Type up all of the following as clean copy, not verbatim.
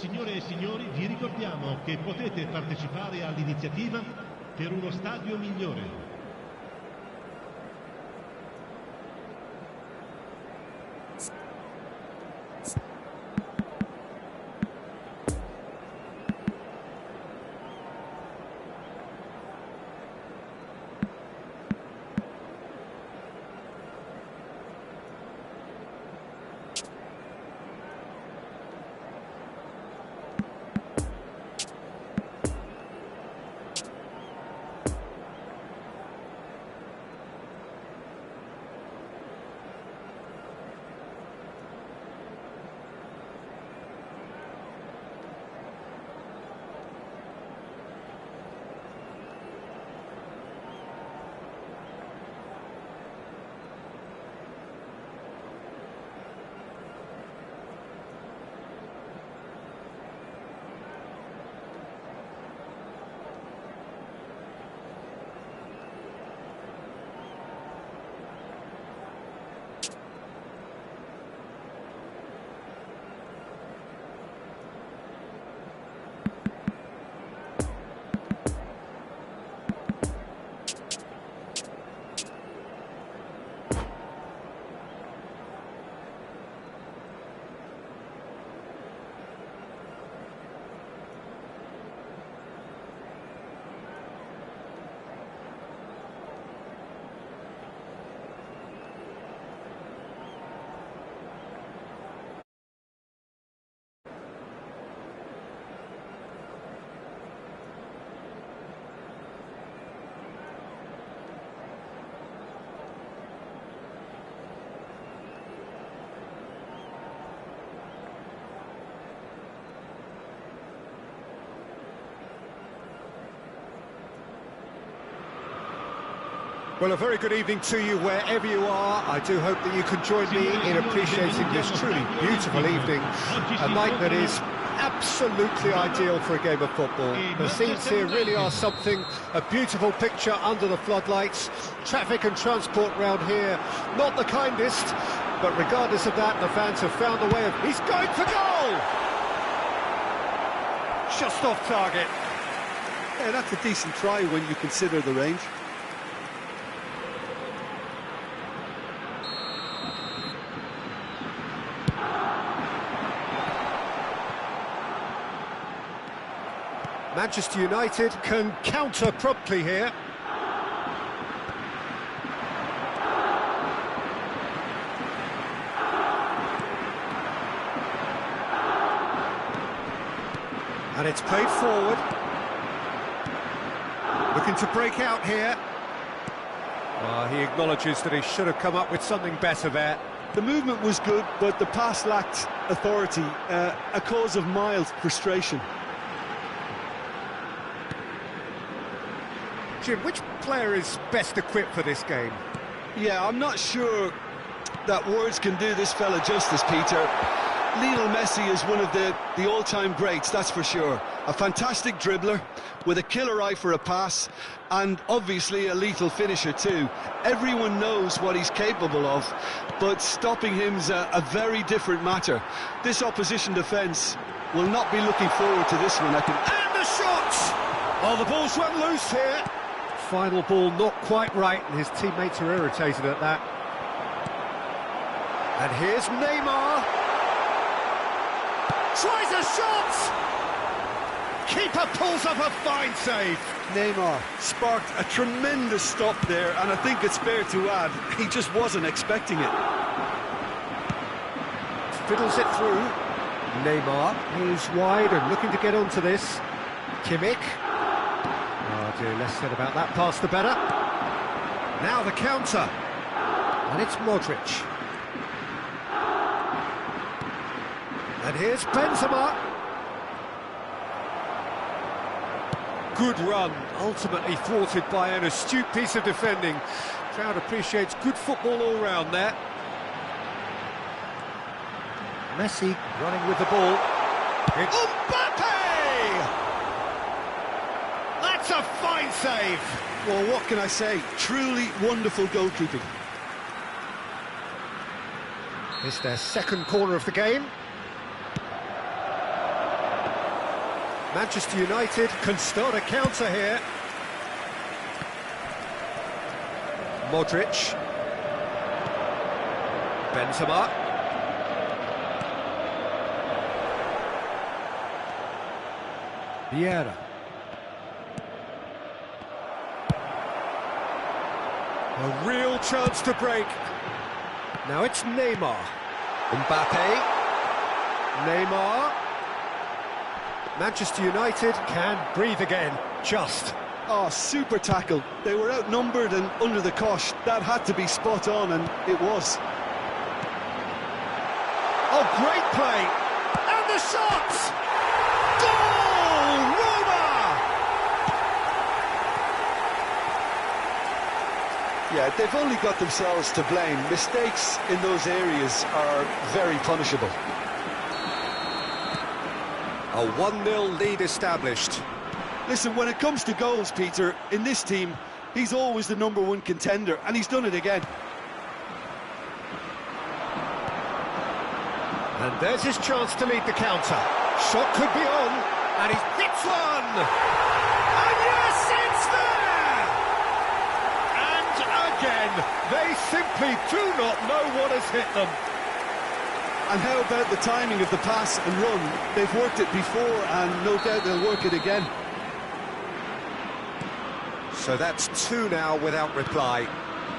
Signore e signori, vi ricordiamo che potete partecipare all'iniziativa per uno stadio migliore. Well, a very good evening to you wherever you are. I do hope that you can join me in appreciating this truly beautiful evening, a night that is absolutely ideal for a game of football. The scenes here really are something, a beautiful picture under the floodlights. Traffic and transport round here, not the kindest, but regardless of that, the fans have found a way of... He's going for goal! Just off target. Yeah, that's a decent try when you consider the range. Manchester United can counter promptly here. And it's played forward. Looking to break out here. He acknowledges that he should have come up with something better there. The movement was good, but the pass lacked authority, a cause of mild frustration. Jim, which player is best equipped for this game? Yeah, I'm not sure that words can do this fella justice, Peter. Lionel Messi is one of the all-time greats, that's for sure. A fantastic dribbler with a killer eye for a pass and obviously a lethal finisher too. Everyone knows what he's capable of, but stopping him's a very different matter. This opposition defence will not be looking forward to this one, I think. And the shot! Oh, the ball's run loose here. Final ball not quite right, and his teammates are irritated at that. And here's Neymar. Tries a shot! Keeper pulls up a fine save. Neymar sparked a tremendous stop there, and I think it's fair to add, he just wasn't expecting it. Fiddles it through. Neymar, he's wide and looking to get onto this. Kimmich. Oh dear, less said about that pass the better. Now the counter. And it's Modric. And here's Benzema. Good run, ultimately thwarted by an astute piece of defending. Crowd appreciates good football all round there. Messi running with the ball. It's Mbappe! That's a fine save. Well, what can I say? Truly wonderful goalkeeping. It's their second corner of the game. Manchester United can start a counter here. Modric. Benzema. Vieira. A real chance to break. Now it's Neymar. Mbappe. Neymar. Manchester United can breathe again. Just. Oh, super tackle. They were outnumbered and under the cosh. That had to be spot on, and it was. Oh, great play. And the shot! Goal! Roma! Yeah, they've only got themselves to blame. Mistakes in those areas are very punishable. A 1-0 lead established. Listen, when it comes to goals, Peter, in this team, he's always the #1 contender, and he's done it again. And there's his chance to lead the counter. Shot could be on, and he hits one! And yes, it's there! And again, they simply do not know what has hit them. And how about the timing of the pass and run? They've worked it before, and no doubt they'll work it again. So that's 2 now without reply.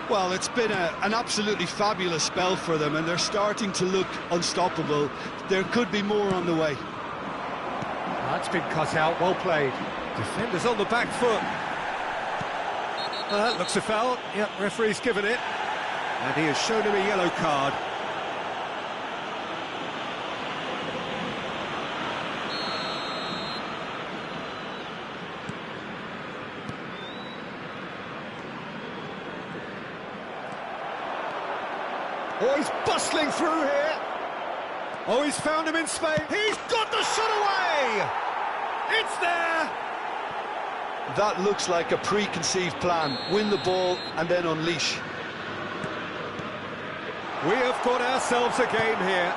Well, it's been an absolutely fabulous spell for them, and they're starting to look unstoppable. There could be more on the way. That's been cut out, well played. Defenders on the back foot. That looks a foul. Yep, referee's given it. And he has shown him a yellow card. Oh, he's bustling through here. Oh, he's found him in space. He's got the shot away! It's there! That looks like a preconceived plan. Win the ball and then unleash. We have got ourselves a game here.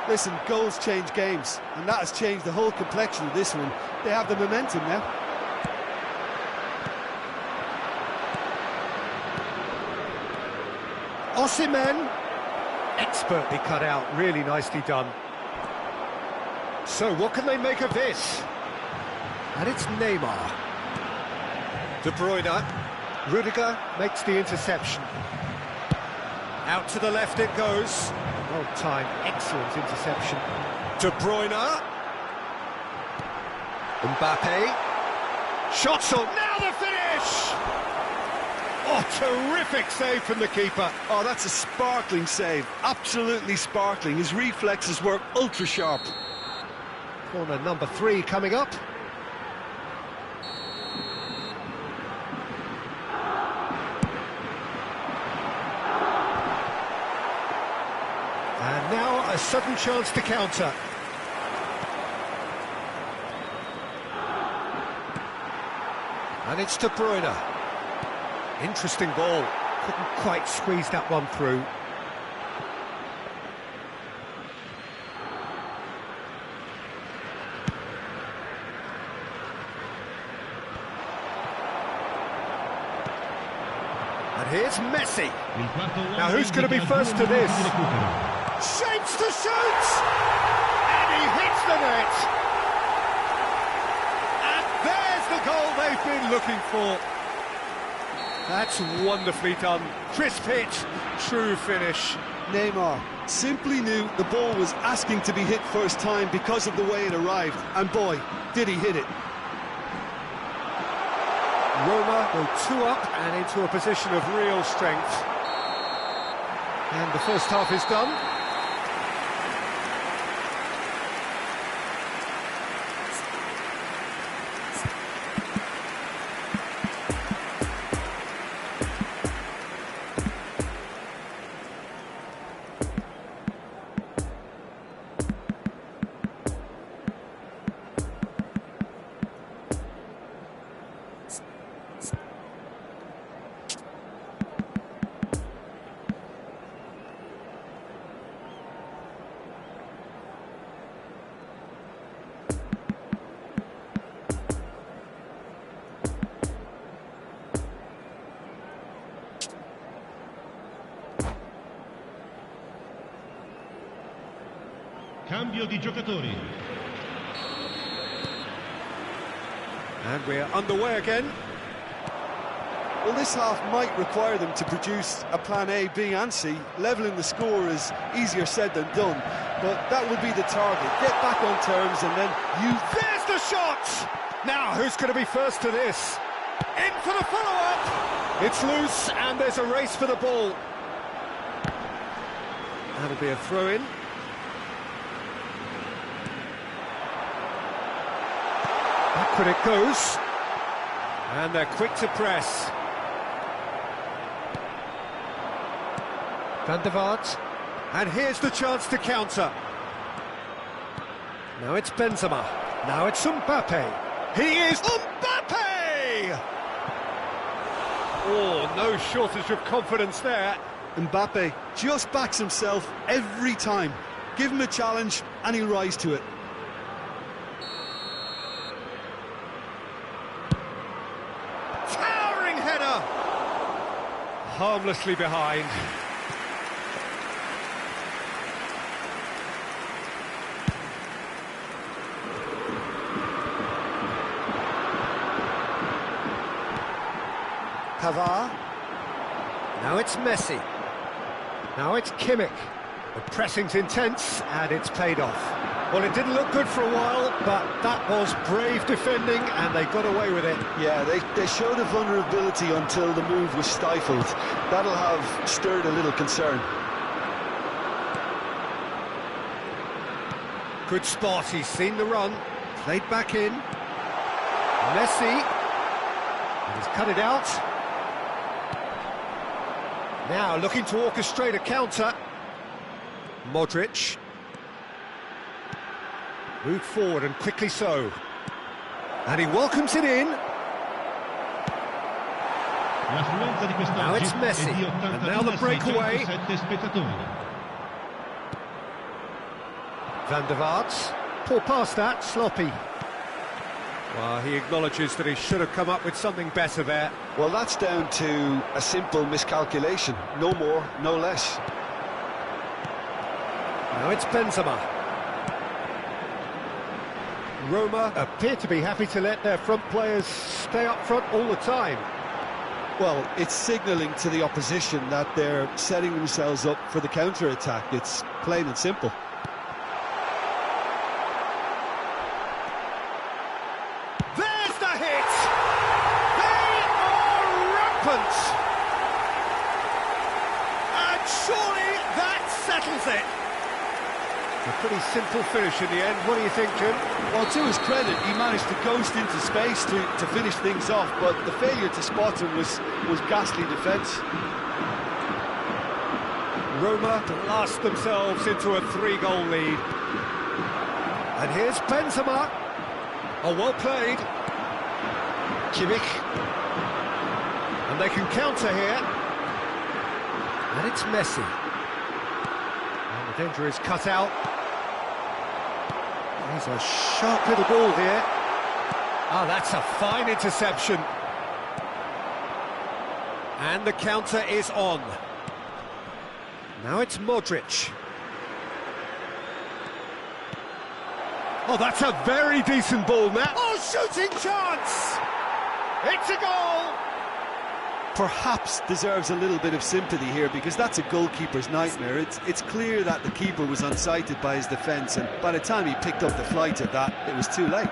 Listen, goals change games, and that has changed the whole complexion of this one. They have the momentum now. Osimhen. Expertly cut out, really nicely done. So what can they make of this? And it's Neymar. De Bruyne. Rudiger makes the interception. Out to the left it goes. Well timed, excellent interception. De Bruyne. Mbappe. Shots on, now the finish! Oh, terrific save from the keeper. Oh, that's a sparkling save. Absolutely sparkling. His reflexes were ultra sharp. Corner number 3 coming up. And now a sudden chance to counter. And it's De Bruyne. Interesting ball. Couldn't quite squeeze that one through. And here's Messi. Now who's going to be first to this? Shapes to shoot! And he hits the net! And there's the goal they've been looking for. That's wonderfully done. Crisp hit, true finish. Neymar simply knew the ball was asking to be hit first time because of the way it arrived. And boy, did he hit it. Roma go 2 up and into a position of real strength. And the first half is done. Cambio di giocatori. And we're underway again. Well, this half might require them to produce a plan A, B and C. Levelling the score is easier said than done, but that would be the target. Get back on terms and then There's the shot! Now, who's going to be first to this? In for the follow-up! It's loose, and there's a race for the ball. That'll be a throw-in. Backward it goes. And they're quick to press. Van der Vaart. And here's the chance to counter. Now it's Benzema. Now it's Mbappe. He is Mbappe! Oh, no shortage of confidence there. Mbappe just backs himself every time. Give him a challenge and he'll rise to it. Towering header! Harmlessly behind. Pavard. Now it's Messi. Now it's Kimmich. The pressing's intense and it's paid off. Well, it didn't look good for a while, but that was brave defending and they got away with it. Yeah, they showed a vulnerability until the move was stifled. That'll have stirred a little concern. Good spot, he's seen the run. Played back in. Messi. And he's cut it out. Now looking to orchestrate a counter. Modric. Moved forward and quickly so. And he welcomes it in. L'affluenza di quest'oggi Now it's Messi. è di And now the breakaway. 82.607 spettatori. Van der Vaart. Poor pass that, sloppy. Well, he acknowledges that he should have come up with something better there. Well, that's down to a simple miscalculation. No more, no less. Now it's Benzema. Roma appear to be happy to let their front players stay up front all the time. Well, it's signalling to the opposition that they're setting themselves up for the counter-attack. It's plain and simple. There's the hit! They are rampant! And surely that settles it. A pretty simple finish in the end. What do you think, Jim? Well, to his credit, he managed to ghost into space to finish things off, but the failure to spot him was ghastly defence. Roma blast themselves into a 3-goal lead. And here's Benzema. Oh, well played. Kimmich. And they can counter here. And it's Messi. And the danger is cut out. There's a sharp little ball here. Oh, that's a fine interception. And the counter is on. Now it's Modric. Oh, that's a very decent ball, Matt. Oh, shooting chance! It's a goal! Perhaps deserves a little bit of sympathy here, because that's a goalkeeper's nightmare. It's clear that the keeper was unsighted by his defence, and by the time he picked up the flight of that, it was too late.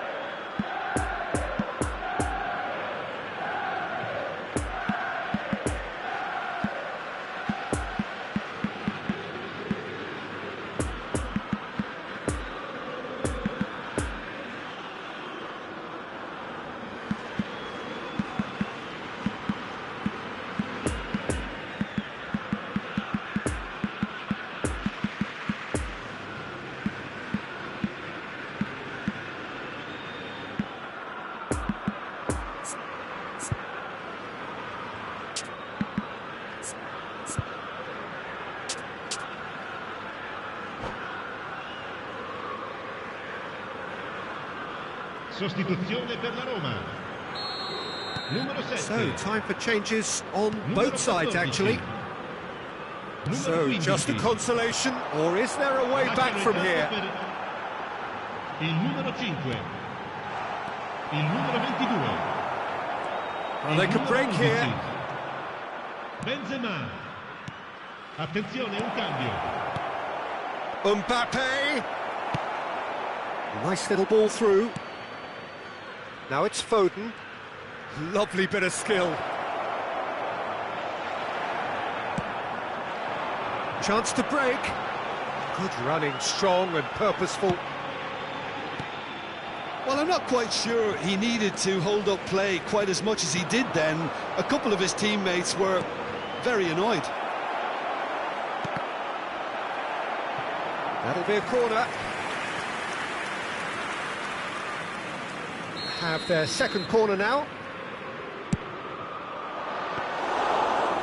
Sostituzione per la Roma. Numero 7. So, time for changes on both sides, actually. Numero So, 15. just a consolation, or is there a way back from here? Il numero 5. Il numero 22. Well, they could break here. Benzema. Attenzione, un cambio. Mbappe. Nice little ball through. Now it's Foden. Lovely bit of skill. Chance to break. Good running, strong and purposeful. Well, I'm not quite sure he needed to hold up play quite as much as he did then. A couple of his teammates were very annoyed. That'll be a corner. Have their second corner now.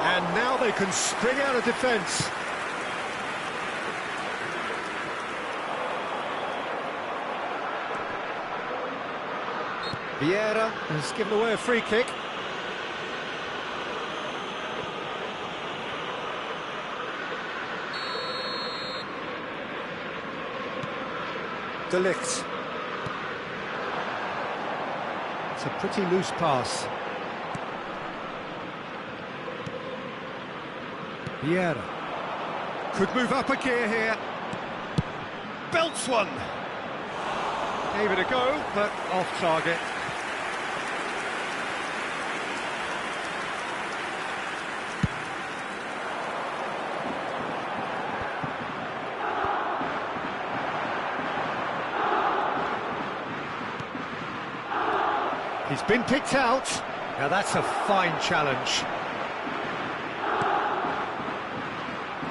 And now they can spring out of defence. Vieira has given away a free kick. De Ligt. It's a pretty loose pass. Vieira. Could move up a gear here. Belts one. Gave it a go, but off target. He's been picked out. Now that's a fine challenge.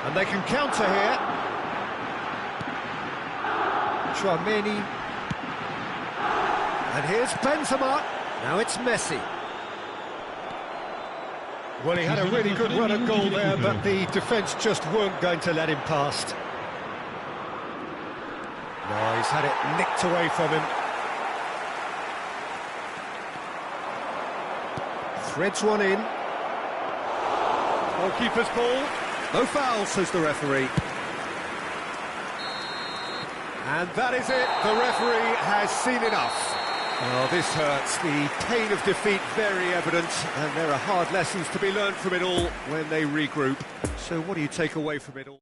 And they can counter here. Chouameni. And here's Benzema. Now it's Messi. Well, he had a really good run at goal there, but the defence just weren't going to let him past. No, he's had it nicked away from him. Threads one in. Goalkeeper's ball. No foul, says the referee. And that is it. The referee has seen enough. Oh, this hurts. The pain of defeat very evident, and there are hard lessons to be learned from it all when they regroup. So what do you take away from it all?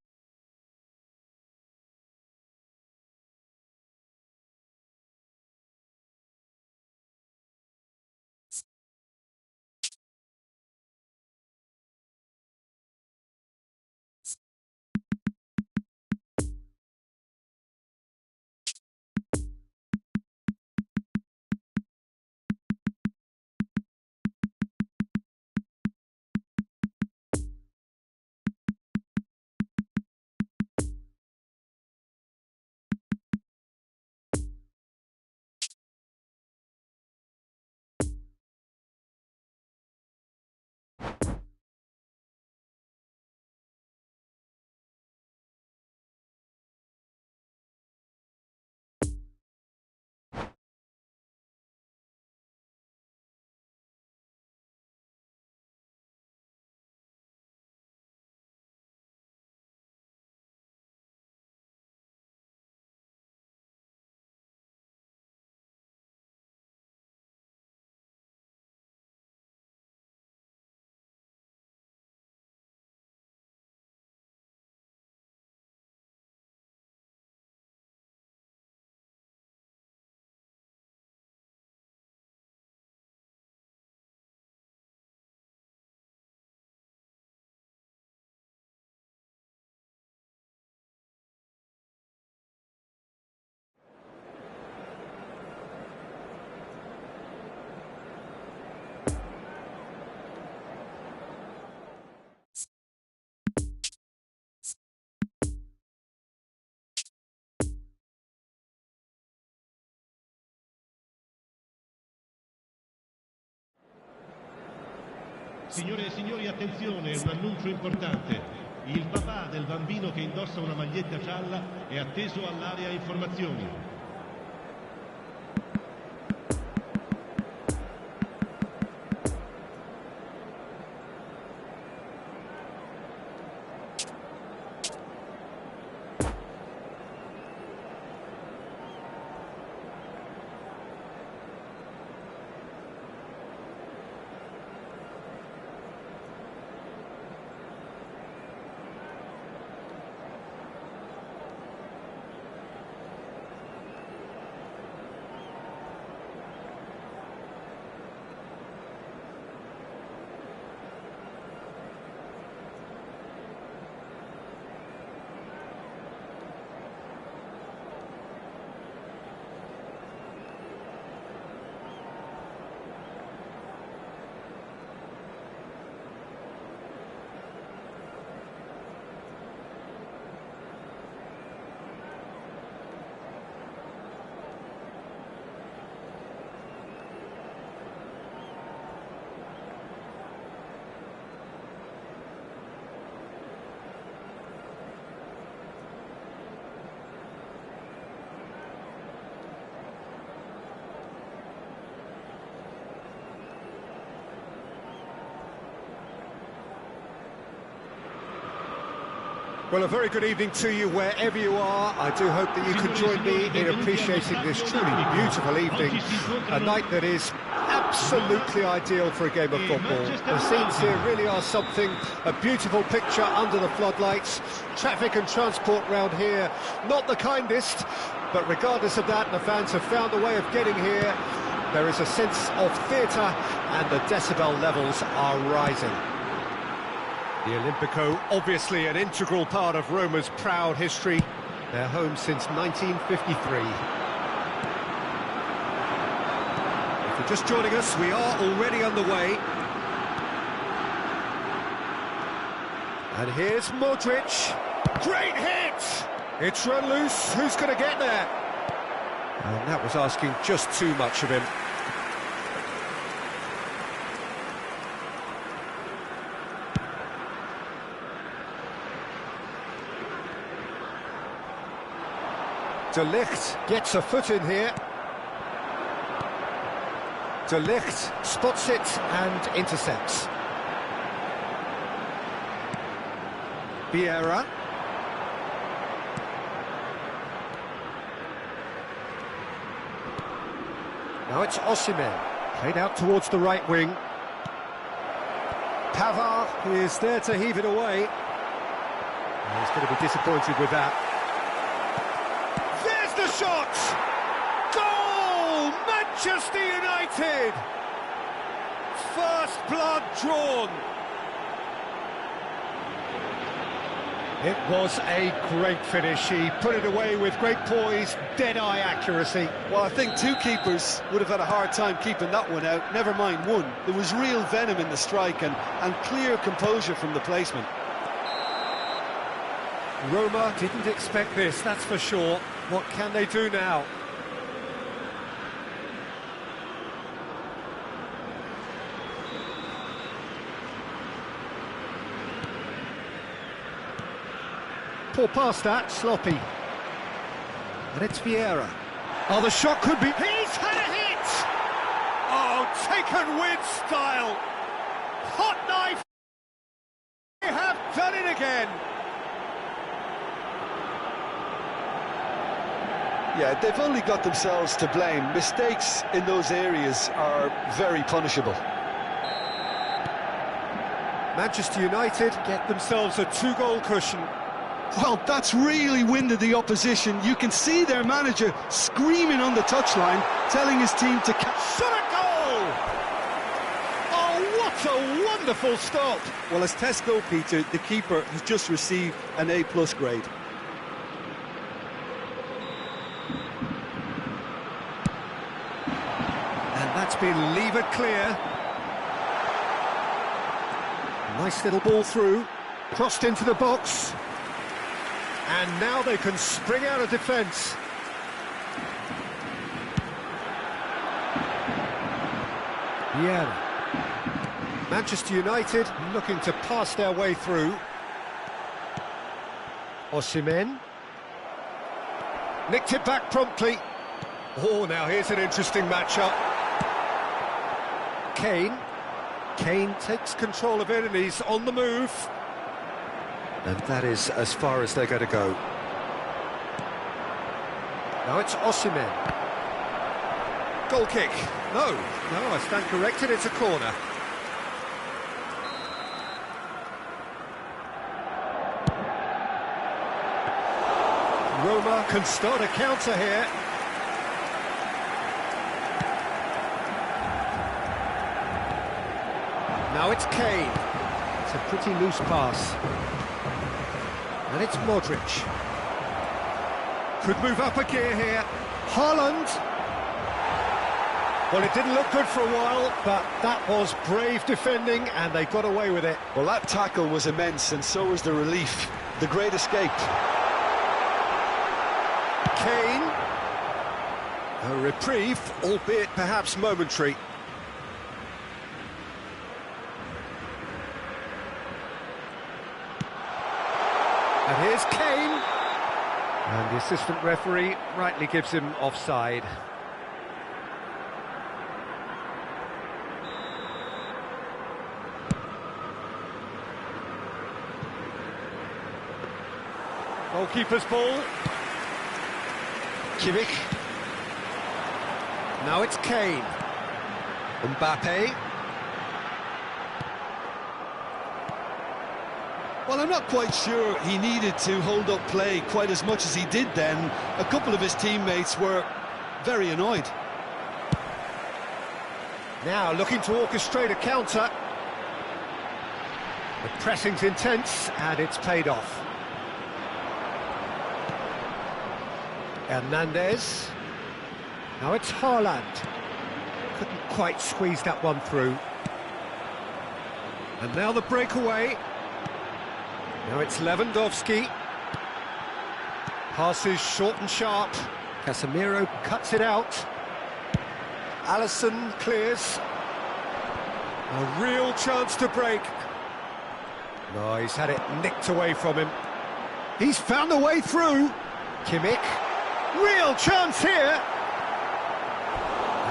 Signore e signori, attenzione, un annuncio importante. Il papà del bambino che indossa una maglietta gialla è atteso all'area informazioni. Well, a very good evening to you wherever you are. I do hope that you can join me in appreciating this truly beautiful evening. A night that is absolutely ideal for a game of football. The scenes here really are something, a beautiful picture under the floodlights. Traffic and transport round here, not the kindest, but regardless of that, the fans have found a way of getting here. There is a sense of theatre and the decibel levels are rising. The Olimpico, obviously an integral part of Roma's proud history. They're home since 1953. If you're just joining us, we are already underway. And here's Modric. Great hit! It's run loose. Who's going to get there? And that was asking just too much of him. De Ligt gets a foot in here. De Ligt spots it and intercepts. Vieira. Now it's Osimhen, played out towards the right wing. Pavard is there to heave it away. And he's going to be disappointed with that. There's the shot! Goal! Manchester United! First blood drawn. It was a great finish. He put it away with great poise, dead-eye accuracy. Well, I think two keepers would have had a hard time keeping that one out, never mind one. There was real venom in the strike and clear composure from the placement. Roma didn't expect this, that's for sure. What can they do now? Poor pass that, sloppy. And it's Vieira. Oh, the shot could be... He's had a hit! Oh, taken with style! Hot knife! They have done it again! Yeah, they've only got themselves to blame. Mistakes in those areas are very punishable. Manchester United get themselves a two-goal cushion. Well, that's really winded the opposition. You can see their manager screaming on the touchline, telling his team to... Shot a goal! Oh, what a wonderful stop! Well, as test goalkeeper, the keeper has just received an A+ grade. And that's been levered clear. Nice little ball through, crossed into the box. And now they can spring out of defence. Vieira. Manchester United looking to pass their way through. Osimhen. Nicked it back promptly. Oh, now here's an interesting matchup. Kane. Kane takes control of it and he's on the move. And that is as far as they're going to go. Now it's Osimhen. Goal kick. No, I stand corrected, it's a corner. Roma can start a counter here. Now it's Kane. It's a pretty loose pass. And it's Modric. Could move up a gear here. Haaland. Well, it didn't look good for a while, but that was brave defending, and they got away with it. Well, that tackle was immense, and so was the relief. The great escape. Kane. A reprieve, albeit perhaps momentary. And here's Kane. And the assistant referee rightly gives him offside. Goalkeeper's ball. Kimmich. Now it's Kane. Mbappe. Well, I'm not quite sure he needed to hold up play quite as much as he did then. A couple of his teammates were very annoyed. Now looking to orchestrate a counter. The pressing's intense and it's paid off. Hernandez. Now it's Haaland. Couldn't quite squeeze that one through. And now the breakaway. Now it's Lewandowski. Passes short and sharp. Casemiro cuts it out. Alisson clears. A real chance to break. No, he's had it nicked away from him. He's found a way through. Kimmich. Real chance here.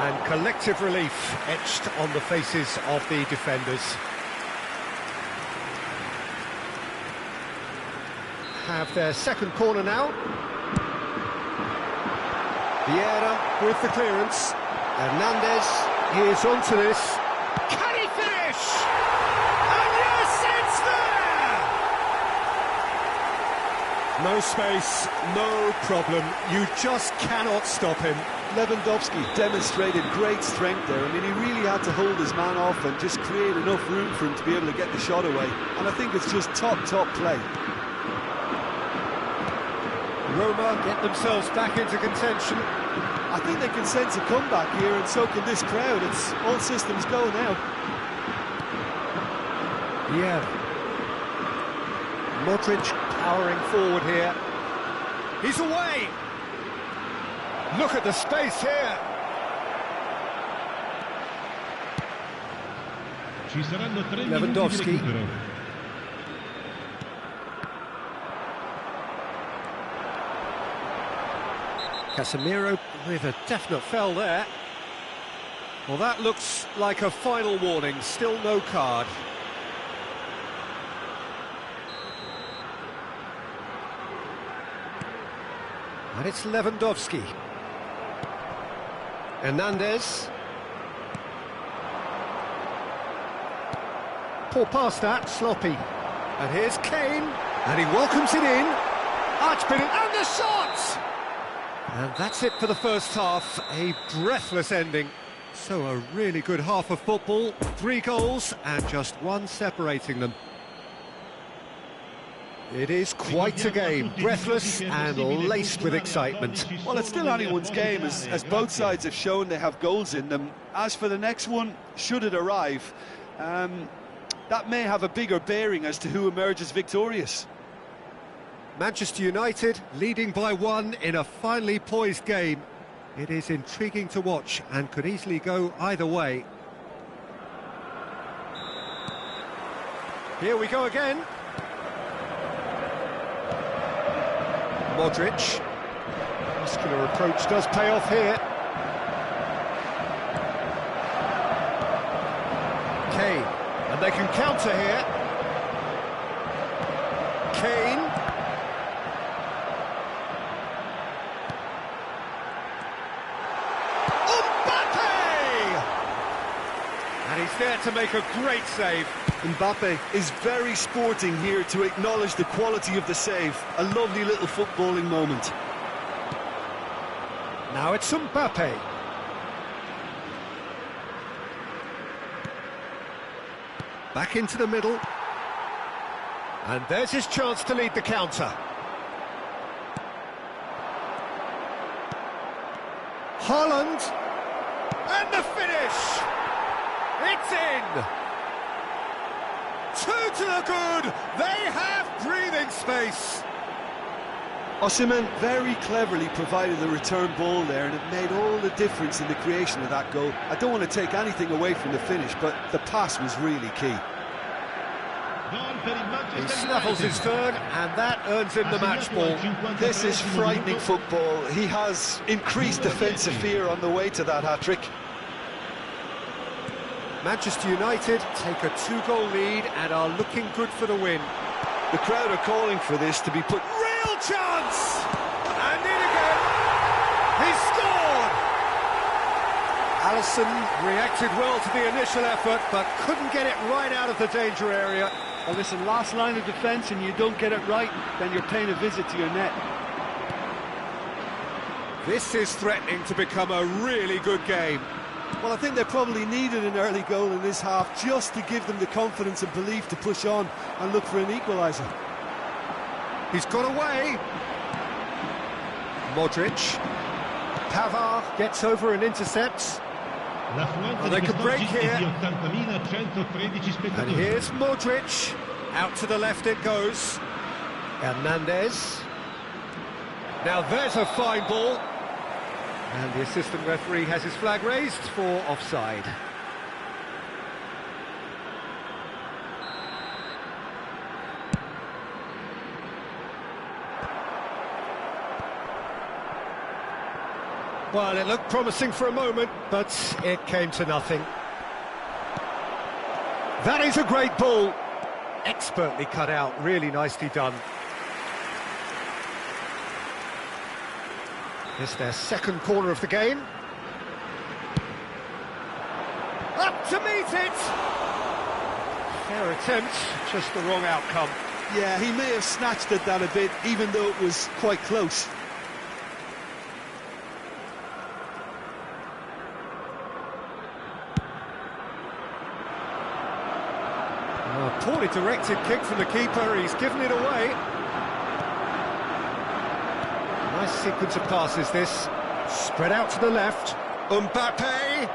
And collective relief etched on the faces of the defenders. Have their second corner now. Vieira with the clearance. Hernandez is onto this. Can he finish? And yes, it's there! No space, no problem. You just cannot stop him. Lewandowski demonstrated great strength there. I mean, he really had to hold his man off and just create enough room for him to be able to get the shot away. And I think it's just top play. Roma get themselves back into contention. I think they can sense a comeback here, and so can this crowd. It's all systems go now. Yeah. Modric powering forward here. He's away! Look at the space here! Ci saranno 3 Lewandowski. minuti di recupero. Casemiro with a definite foul there. Well, that looks like a final warning. Still no card. And it's Lewandowski. Hernandez. Poor pass that, sloppy. And here's Kane. And he welcomes it in. Archbishop and the shot! And that's it for the first half, a breathless ending. So a really good half of football, 3 goals and just 1 separating them. It is quite a game, breathless and laced with excitement. Well, it's still anyone's game, as both sides have shown they have goals in them. As for the next one, should it arrive, that may have a bigger bearing as to who emerges victorious. Manchester United leading by 1 in a finely poised game. It is intriguing to watch and could easily go either way. Here we go again. Modric. Muscular approach does pay off here. Kane. And they can counter here. Kane. And he's there to make a great save. Mbappe is very sporting here to acknowledge the quality of the save. A lovely little footballing moment. Now it's Mbappe. Back into the middle. And there's his chance to lead the counter. Haaland. And the finish! It's in! 2 to the good! They have breathing space! Osimhen very cleverly provided the return ball there, and it made all the difference in the creation of that goal. I don't want to take anything away from the finish, but the pass was really key. He snaffles his third, and that earns him the match ball. This is frightening football. He has increased defensive fear on the way to that hat-trick. Manchester United take a 2-goal lead and are looking good for the win. The crowd are calling for this to be put... Real chance! And in again! He scored! Alisson reacted well to the initial effort, but couldn't get it right out of the danger area. Well, listen, last line of defence and you don't get it right, then you're paying a visit to your net. This is threatening to become a really good game. Well, I think they probably needed an early goal in this half just to give them the confidence and belief to push on and look for an equaliser. He's got away. Modric. Pavard gets over and intercepts. They could break here. And here's Modric. Out to the left it goes. Hernandez. Now there's a fine ball. And the assistant referee has his flag raised for offside. Well, it looked promising for a moment, but it came to nothing. That is a great ball. Expertly cut out, really nicely done. It's their second corner of the game. Up to meet it! Fair attempt, just the wrong outcome. Yeah, he may have snatched at that a bit, even though it was quite close. A poorly directed kick from the keeper, he's given it away. Nice sequence of passes this. Spread out to the left. Mbappe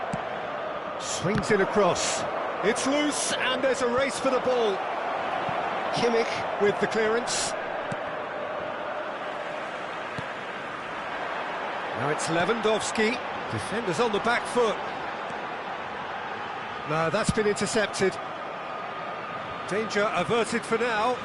swings it across. It's loose and there's a race for the ball. Kimmich with the clearance. Now it's Lewandowski. Defenders on the back foot. No, that's been intercepted. Danger averted for now.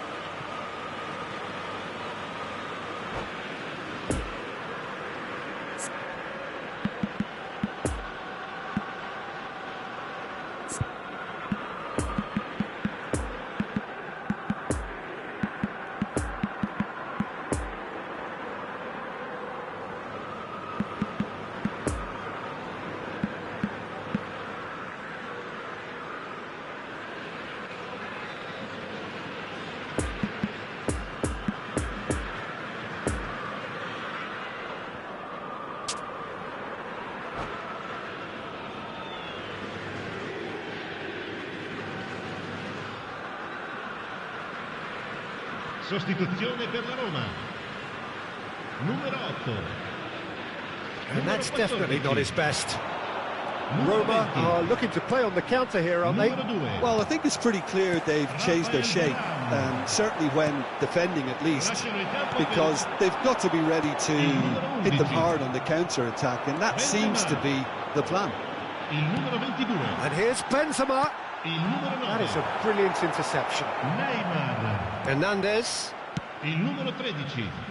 Sostituzione per la Roma. Numero 8. And that's definitely not his best. Roma are looking to play on the counter here, aren't they? Well, I think it's pretty clear they've changed their shape, certainly when defending at least, because they've got to be ready to hit them hard on the counter-attack, and that seems to be the plan. And here's Benzema. That is a brilliant interception. Hernandez.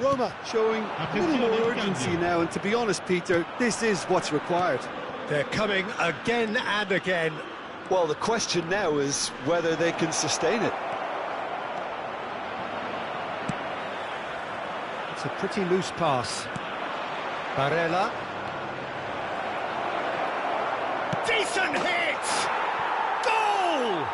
Roma showing a little more urgency now, and to be honest, Peter, this is what's required. They're coming again and again. Well, the question now is whether they can sustain it. It's a pretty loose pass. Barella. Decent hit! Goal!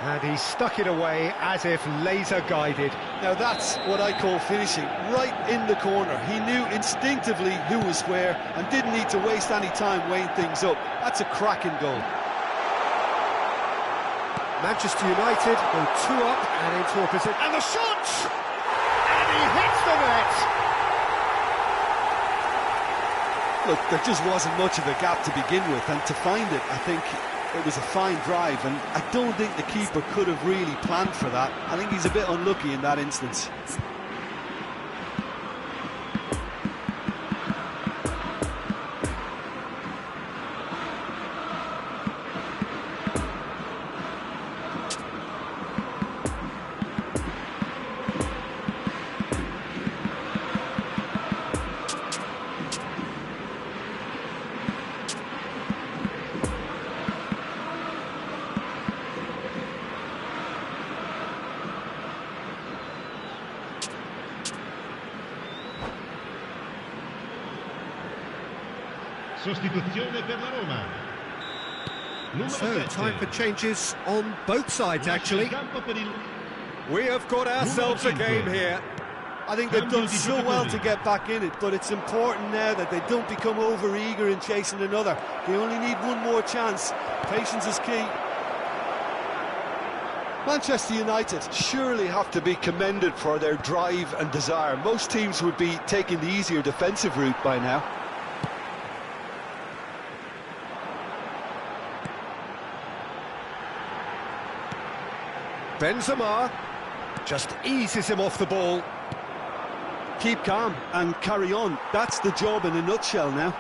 And he stuck it away as if laser-guided. Now that's what I call finishing, right in the corner. He knew instinctively who was where and didn't need to waste any time weighing things up. That's a cracking goal. Manchester United go 2 up and into opposite. And the shot! And he hits the net! Look, there just wasn't much of a gap to begin with, and to find it, I think it was a fine drive, and I don't think the keeper could have really planned for that. I think he's a bit unlucky in that instance. Sostituzione per la Roma. Numero So, 7. time for changes on both sides, actually. Lascia il campo per il We have got ourselves a game here. I think they've done so well to get back in it, but it's important now that they don't become over-eager in chasing another. They only need one more chance. Patience is key. Manchester United surely have to be commended for their drive and desire. Most teams would be taking the easier defensive route by now. Benzema just eases him off the ball. Keep calm and carry on. That's the job in a nutshell now.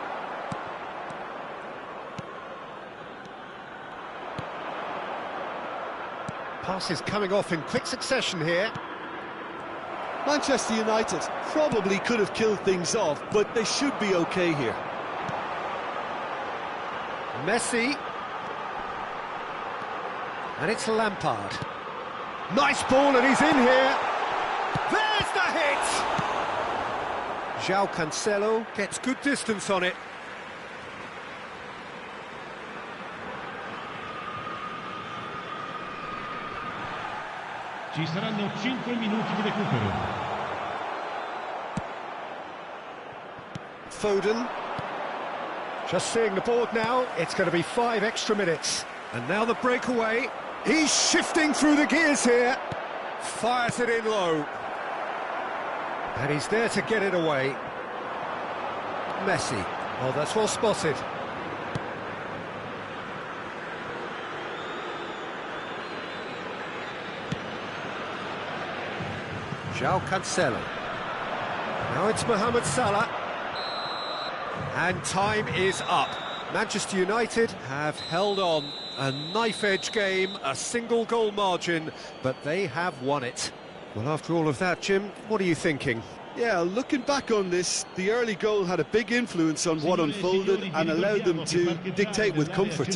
Passes coming off in quick succession here. Manchester United probably could have killed things off, but they should be okay here. Messi. And it's Lampard. Nice ball, and he's in here. There's the hit! João Cancelo gets good distance on it. Ci saranno 5 minuti di recupero. Foden. Just seeing the board now, it's going to be 5 extra minutes. And now the breakaway. He's shifting through the gears here. Fires it in low. And he's there to get it away. Messi. Oh, that's well spotted. João Cancelo. Now it's Mohamed Salah. And time is up. Manchester United have held on. A knife-edge game, a single-goal margin, but they have won it. Well, after all of that, Jim, what are you thinking? Yeah, looking back on this, the early goal had a big influence on what unfolded and allowed them to dictate with comfort.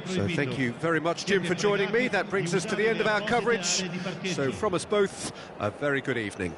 So thank you very much, Jim, for joining me. That brings us to the end of our coverage. So from us both, a very good evening.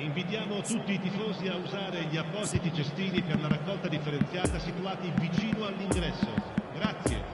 Invitiamo tutti i tifosi a usare gli appositi cestini per la raccolta differenziata situati vicino all'ingresso. Grazie.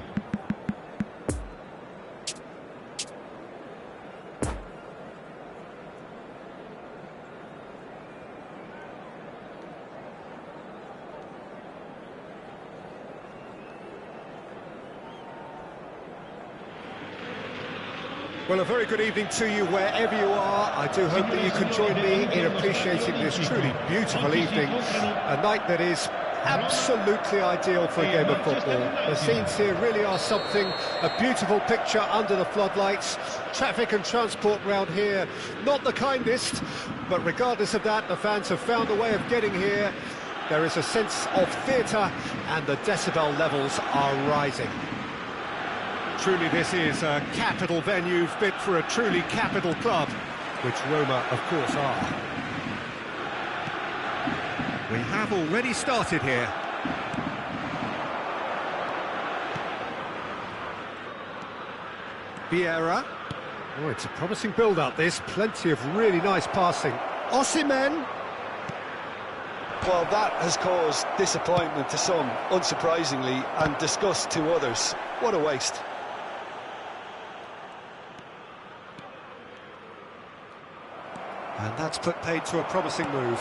Well, a very good evening to you wherever you are. I do hope that you can join me in appreciating this truly beautiful evening, a night that is absolutely ideal for a game of football. The scenes here really are something, a beautiful picture under the floodlights. Traffic and transport round here, not the kindest, but regardless of that, the fans have found a way of getting here. There is a sense of theatre and the decibel levels are rising. Truly this is a capital venue fit for a truly capital club, which Roma, of course, are. We have already started here. Vieira. Oh, it's a promising build-up, this. Plenty of really nice passing. Osimhen. Well, that has caused disappointment to some, unsurprisingly, and disgust to others. What a waste. And that's put paid to a promising move.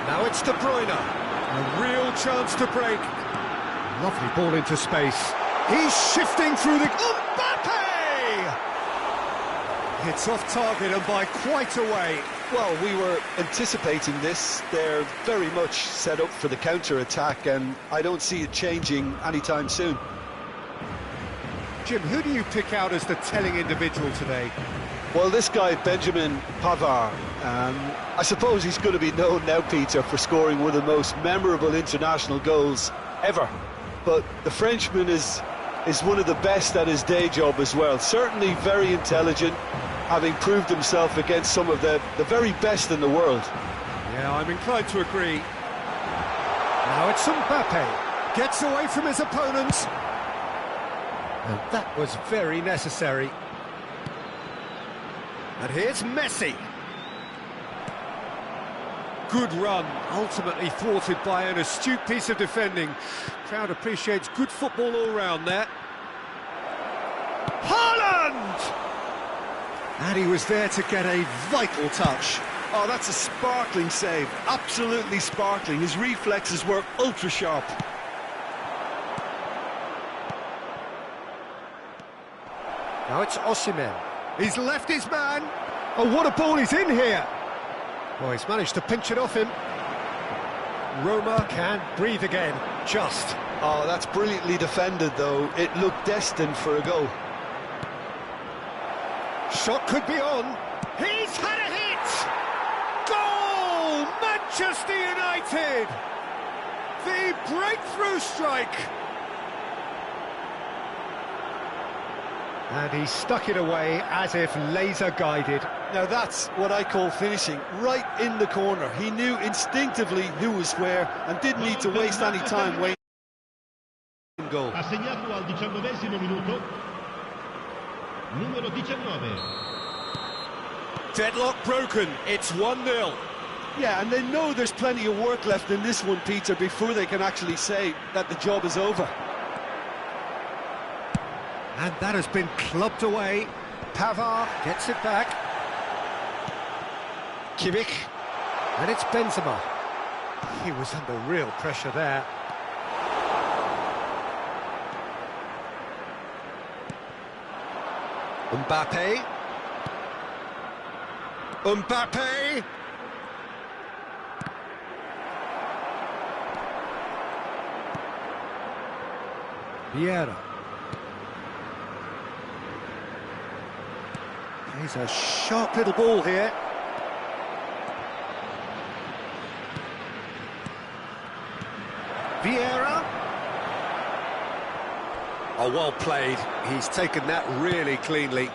Now it's De Bruyne. A real chance to break. Lovely ball into space. He's shifting through the... Mbappe! It's off target and by quite a way. Well, we were anticipating this. They're very much set up for the counter-attack, and I don't see it changing anytime soon. Jim, who do you pick out as the telling individual today? Well, this guy, Benjamin Pavard, I suppose he's going to be known now, Peter, for scoring one of the most memorable international goals ever. But the Frenchman is one of the best at his day job as well. Certainly very intelligent, having proved himself against some of the very best in the world. Yeah, I'm inclined to agree. Now it's Mbappe. Gets away from his opponents. And that was very necessary. And here's Messi. Good run, ultimately thwarted by an astute piece of defending. Crowd appreciates good football all round there. Haaland! And he was there to get a vital touch. Oh, that's a sparkling save, absolutely sparkling. His reflexes were ultra-sharp. Now it's Osimhen. He's left his man. Oh, what a ball he's in here. Oh, he's managed to pinch it off him. Roma can breathe again, just. Oh, that's brilliantly defended, though. It looked destined for a goal. Shot could be on. He's had a hit! Goal! Manchester United! The breakthrough strike! And he stuck it away as if laser-guided. Now that's what I call finishing, right in the corner. He knew instinctively who was where and didn't need to waste any time waiting. Goal. Ha segnato al 19esimo minuto, numero 19. Deadlock broken, it's 1-0. Yeah, and they know there's plenty of work left in this one, Peter, before they can actually say that the job is over. And that has been clubbed away. Pavard gets it back. Kimmich. And it's Benzema. He was under real pressure there. Mbappe. Mbappe. Vieira. He's a sharp little ball here. Vieira. Oh, well played. He's taken that really cleanly.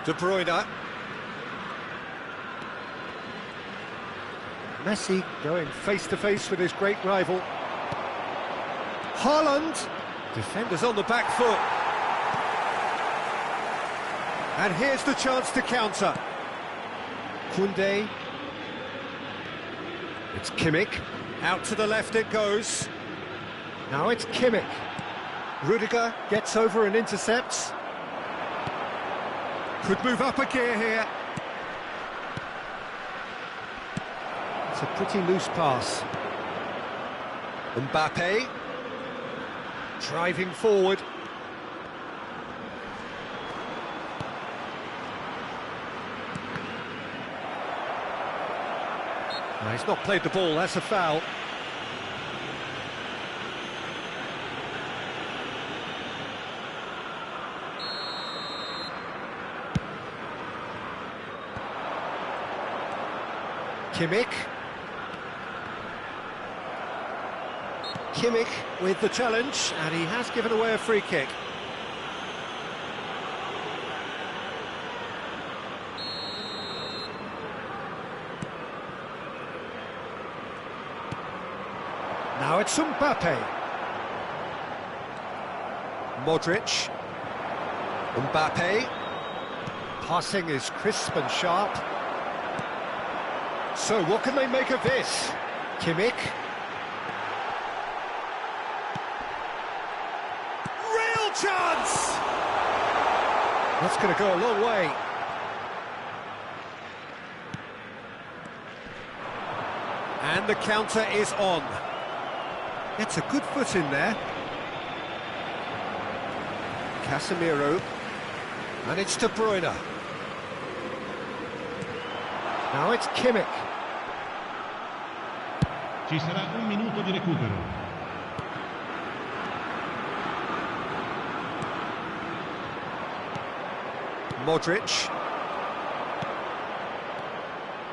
De Bruyne. Messi going face-to-face with his great rival. Haaland. Defenders on the back foot. And here's the chance to counter. Koundé. It's Kimmich. Out to the left it goes. Now it's Kimmich. Rudiger gets over and intercepts. Could move up a gear here. It's a pretty loose pass. Mbappe. Driving forward. No, he's not played the ball, that's a foul. Kimmich. Kimmich with the challenge, and he has given away a free kick. Now it's Mbappe. Modric. Mbappe. Passing is crisp and sharp. So what can they make of this? Kimmich. Real chance! That's going to go a long way. And the counter is on. Gets a good foot in there. Casemiro. And it's De Bruyne. Now it's Kimmich. Ci sarà un minuto di recupero. Modric.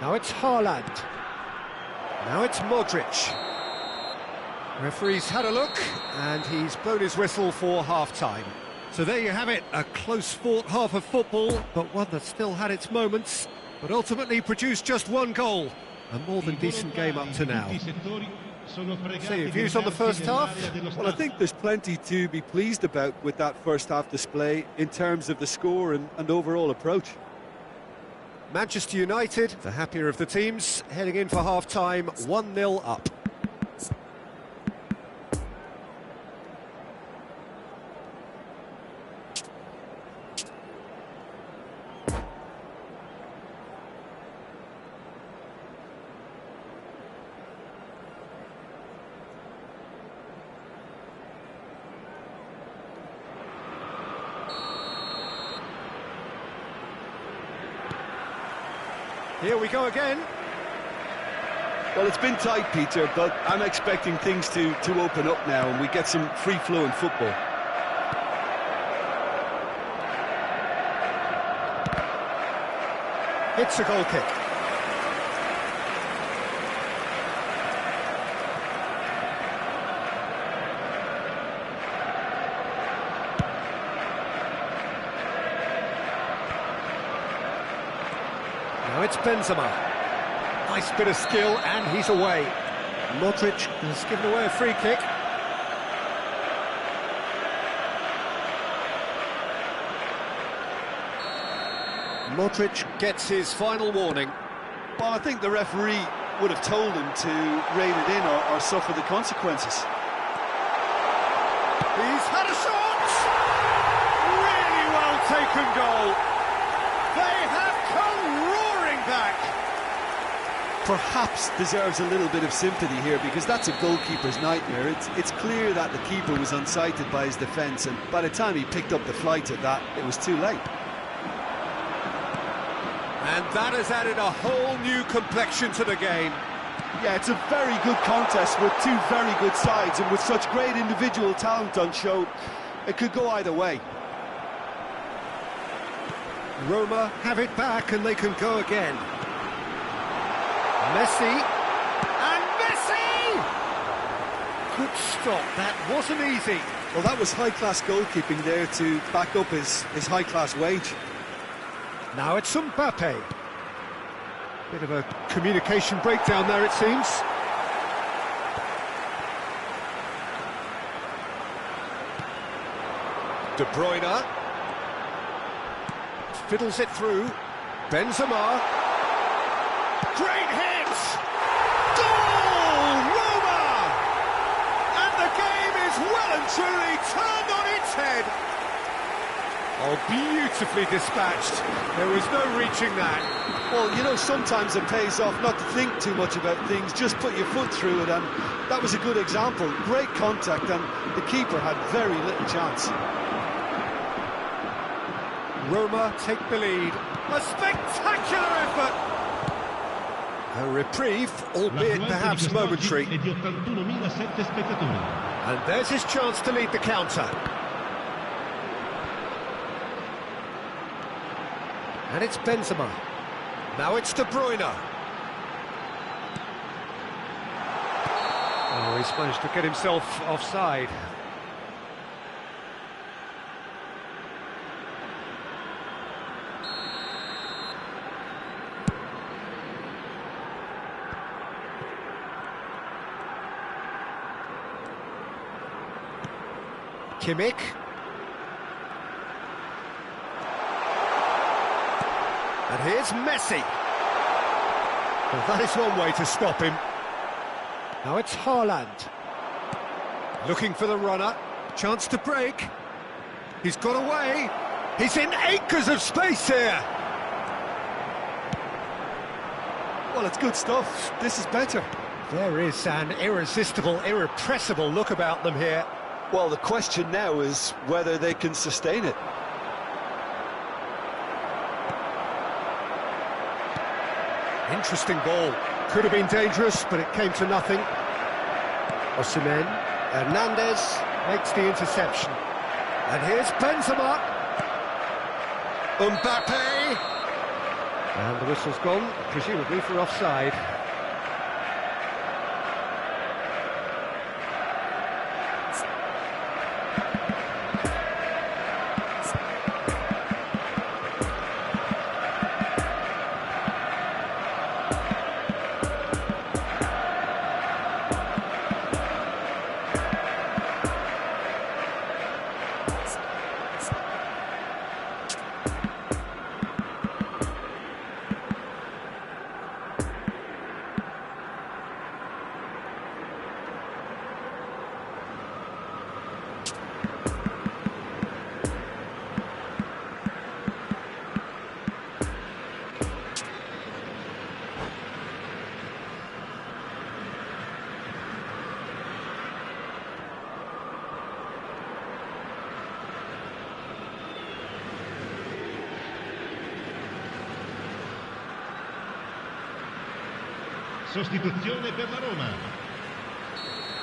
Now it's Haaland. Now it's Modric. Referee's had a look, and he's blown his whistle for half-time. So there you have it, a close-fought half of football, but one that still had its moments, but ultimately produced just one goal. A more than decent game up to now. So your views on the first half? Well, I think there's plenty to be pleased about with that first half display in terms of the score and overall approach. Manchester United, the happier of the teams, heading in for half-time, 1-0 up. Here we go again. Well, it's been tight, Peter, but I'm expecting things to open up now and we get some free-flowing football. It's a goal kick. Now it's Benzema. Nice bit of skill, and he's away. Modric has given away a free kick. Modric gets his final warning. Well, I think the referee would have told him to rein it in or suffer the consequences. He's had a shot! Really well taken goal. They have come roaring back. Perhaps deserves a little bit of sympathy here because that's a goalkeeper's nightmare. It's clear that the keeper was unsighted by his defence, and by the time he picked up the flight of that, it was too late. And that has added a whole new complexion to the game. Yeah, it's a very good contest with two very good sides, and with such great individual talent on show, it could go either way. Roma have it back and they can go again. Messi, and Messi! Good stop, that wasn't easy. Well, that was high-class goalkeeping there to back up his high-class wage. Now it's Mbappe. Bit of a communication breakdown there, it seems. De Bruyne. Fiddles it through. Benzema. Great hit! Goal! Roma! And the game is well and truly turned on its head. Oh, beautifully dispatched. There was no reaching that. Well, you know, sometimes it pays off not to think too much about things, just put your foot through it, and that was a good example. Great contact, and the keeper had very little chance. Roma take the lead. A spectacular effort! A reprieve, albeit perhaps momentary. And there's his chance to lead the counter. And it's Benzema. Now it's De Bruyne. Oh, he's managed to get himself offside. Kimmich. And here's Messi. Well, that is one way to stop him. Now it's Haaland. Looking for the runner. Chance to break. He's got away. He's in acres of space here. Well, it's good stuff. This is better. There is an irresistible, irrepressible look about them here. Well, the question now is whether they can sustain it. Interesting ball. Could have been dangerous, but it came to nothing. Osimhen. Hernandez makes the interception. And here's Benzema. Mbappe. And the whistle's gone, presumably for offside. Sostituzione per la Roma.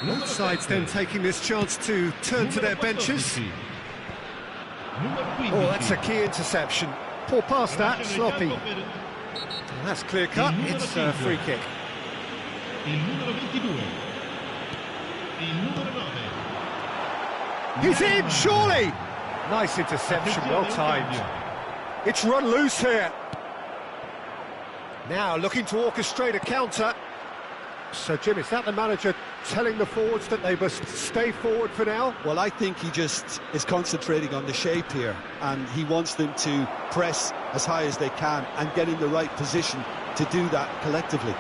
Both sides then taking this chance to turn to their benches. Oh, that's a key interception. Poor pass that, sloppy. That's clear cut, it's a free kick. Il numero 22. Il numero 9. He's in, surely! Nice interception, well timed. It's run loose here. Now looking to orchestrate a counter. So, Jim, is that the manager telling the forwards that they must stay forward for now? Well, I think he just is concentrating on the shape here, and he wants them to press as high as they can and get in the right position to do that collectively.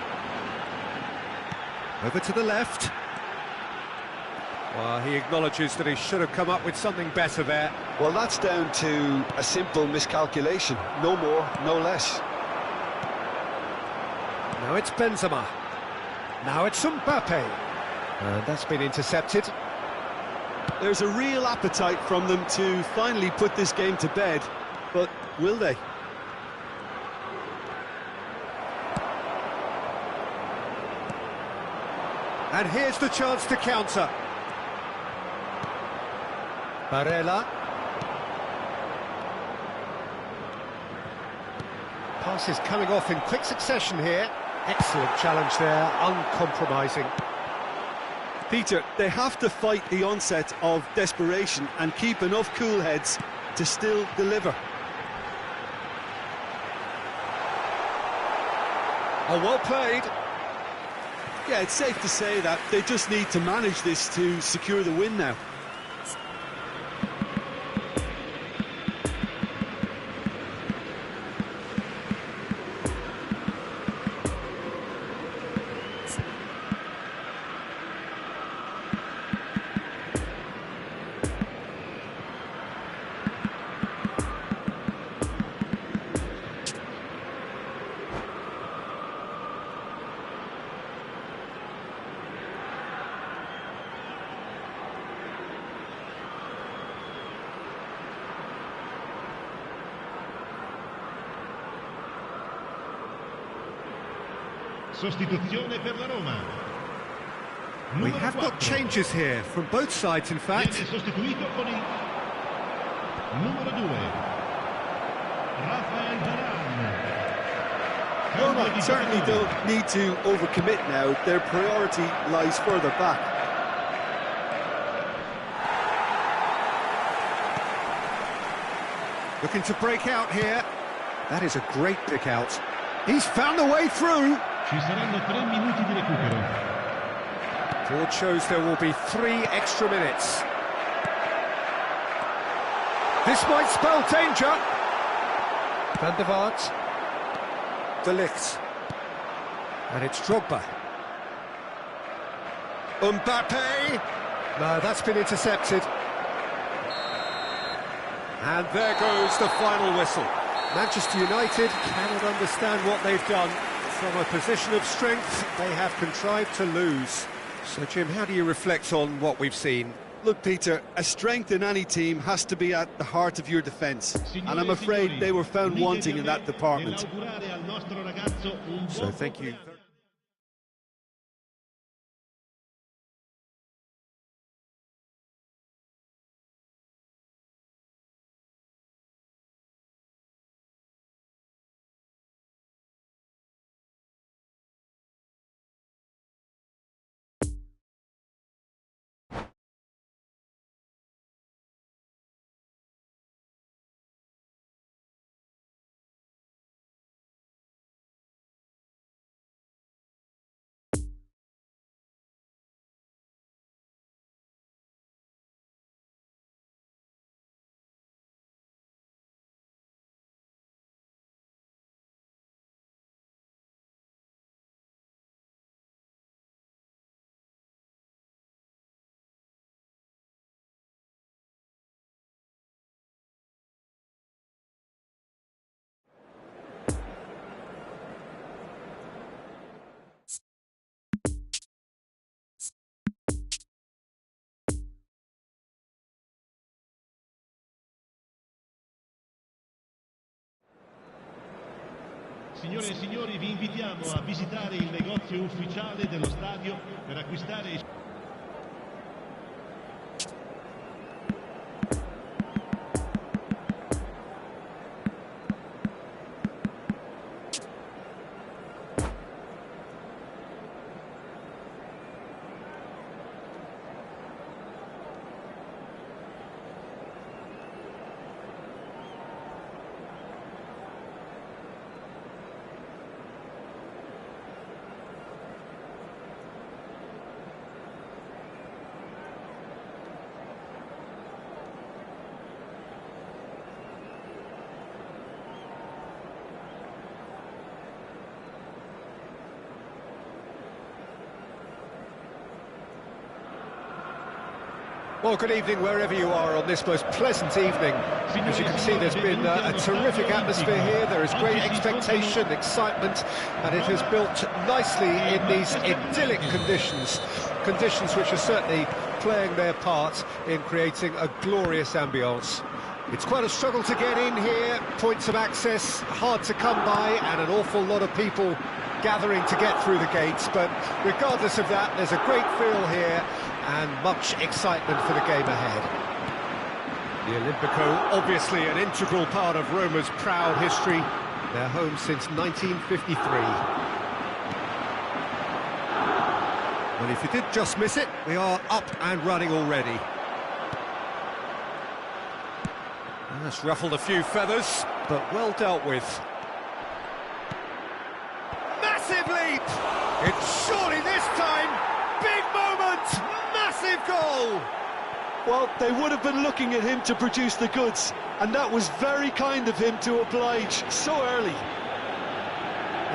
Over to the left. Well, he acknowledges that he should have come up with something better there. Well, that's down to a simple miscalculation. No more, no less. Now it's Benzema. Now it's Mbappe. And that's been intercepted. There's a real appetite from them to finally put this game to bed, but will they? And here's the chance to counter. Barella. Passes coming off in quick succession here. Excellent challenge there, uncompromising. Peter, they have to fight the onset of desperation and keep enough cool heads to still deliver. Oh, well played. Yeah, it's safe to say that they just need to manage this to secure the win now. Sostituzione per la Roma. We Numero have got 4. changes here, from both sides in fact. Viene sostituito con il numero 2. Rafael Varane. Roma certainly don't need to overcommit now. Their priority lies further back. Looking to break out here. That is a great pick out. He's found the way through. Ci saranno 3 minuti di recupero. Board shows there will be 3 extra minutes. This might spell danger. Van der Vaart. De Ligt. And it's Drogba. Mbappe. No, that's been intercepted. And there goes the final whistle. Manchester United cannot understand what they've done. From a position of strength, they have contrived to lose. So, Jim, how do you reflect on what we've seen? Look, Peter, a strength in any team has to be at the heart of your defence. And I'm afraid they were found wanting in that department. So, thank you. Signore e signori, vi invitiamo a visitare il negozio ufficiale dello stadio per acquistare... Well, good evening wherever you are on this most pleasant evening. As you can see, there's been a terrific atmosphere here. There is great expectation, excitement, and it has built nicely in these idyllic conditions. Conditions which are certainly playing their part in creating a glorious ambience. It's quite a struggle to get in here, points of access hard to come by, and an awful lot of people gathering to get through the gates, but regardless of that, there's a great feel here and much excitement for the game ahead. The Olimpico, obviously an integral part of Roma's proud history. They're home since 1953. Well, if you did just miss it, we are up and running already. That's ruffled a few feathers, but well dealt with. Massive leap! It's surely this time! Big moment! Massive goal! Well, they would have been looking at him to produce the goods, and that was very kind of him to oblige so early.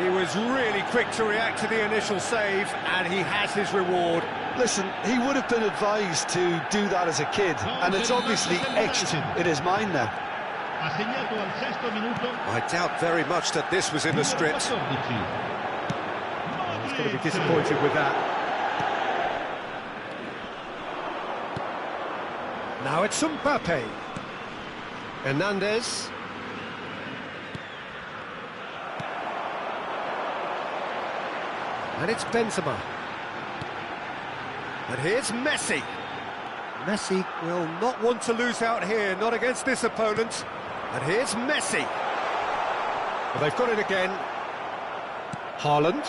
He was really quick to react to the initial save, and he has his reward. Listen, he would have been advised to do that as a kid, and it's obviously etched in his mind now. I doubt very much that this was in the script. He's going to be disappointed with that. Now it's Mbappe. Hernandez. And it's Benzema. And here's Messi. Messi will not want to lose out here, not against this opponent. And here's Messi. Well, they've got it again. Haaland.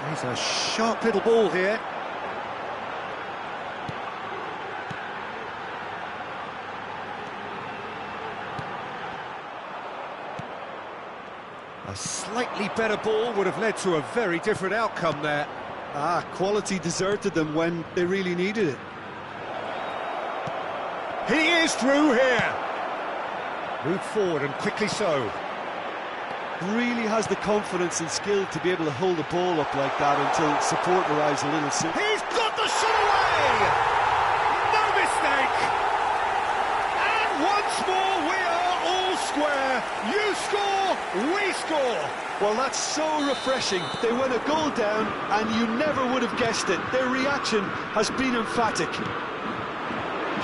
He's a sharp little ball here. A slightly better ball would have led to a very different outcome there. Quality deserted them when they really needed it. He is through here. Move forward and quickly so. Really has the confidence and skill to be able to hold the ball up like that until support arrives a little soon. He's got the shot away! No mistake! And once more we are all square. You score, we score. Well, that's so refreshing. They went a goal down and you never would have guessed it. Their reaction has been emphatic.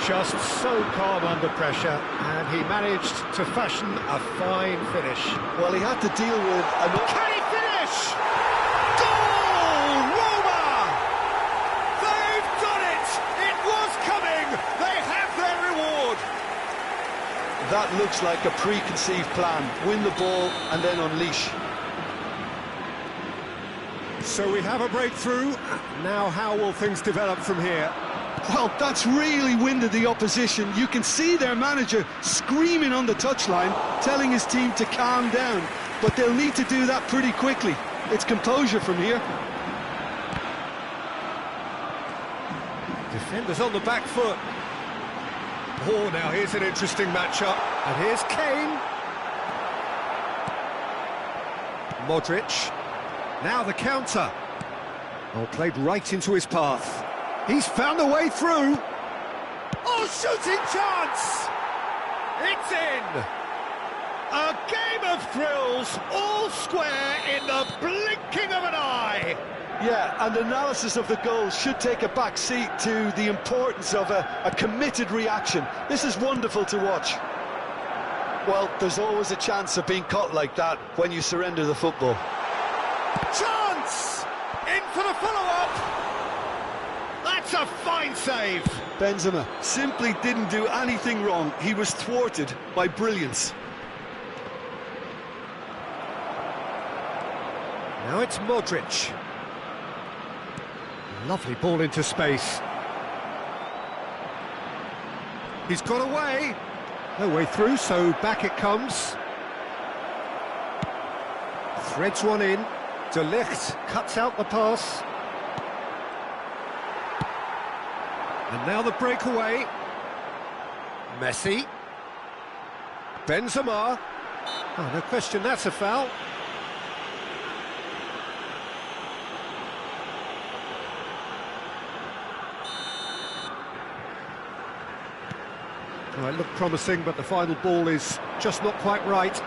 Just so calm under pressure, and he managed to fashion a fine finish. Well, he had to deal with Can he finish? Goal! Roma! They've done it! It was coming! They have their reward! That looks like a preconceived plan. Win the ball and then unleash. So we have a breakthrough. Now how will things develop from here? Well, that's really winded the opposition. You can see their manager screaming on the touchline, telling his team to calm down. But they'll need to do that pretty quickly. It's composure from here. Defenders on the back foot. Oh, now here's an interesting matchup. And here's Kane. Modric. Now the counter. Oh, played right into his path. He's found a way through. Oh, shooting chance! It's in! A game of thrills, all square in the blinking of an eye! Yeah, and analysis of the goal should take a back seat to the importance of a committed reaction. This is wonderful to watch. Well, there's always a chance of being caught like that when you surrender the football. Chance! In for the follow-up! That's a fine save. Benzema simply didn't do anything wrong. He was thwarted by brilliance. Now it's Modric. Lovely ball into space. He's got away. No way through, so back it comes. Threads one in. De Ligt cuts out the pass. And now the breakaway. Messi. Benzema. Oh, no question, that's a foul. Oh, it looked promising, but the final ball is just not quite right.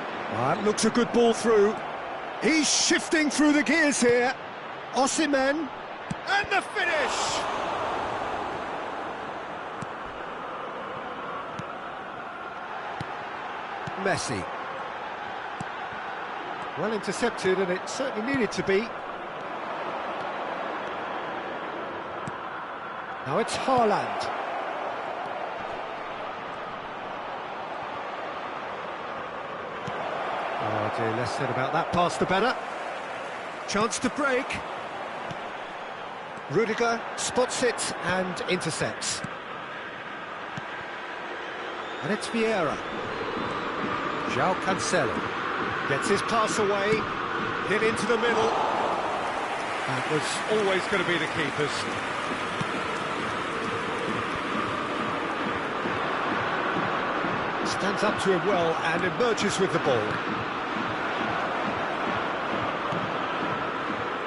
It looks a good ball through. He's shifting through the gears here. Osimhen. And the finish! Messi. Well intercepted, and it certainly needed to be. Now it's Haaland. Oh dear, less said about that pass the better. Chance to break. Rudiger spots it and intercepts. And it's Vieira. João Cancelo gets his pass away, hit into the middle. That was always going to be the keeper's. Stands up to him well and emerges with the ball.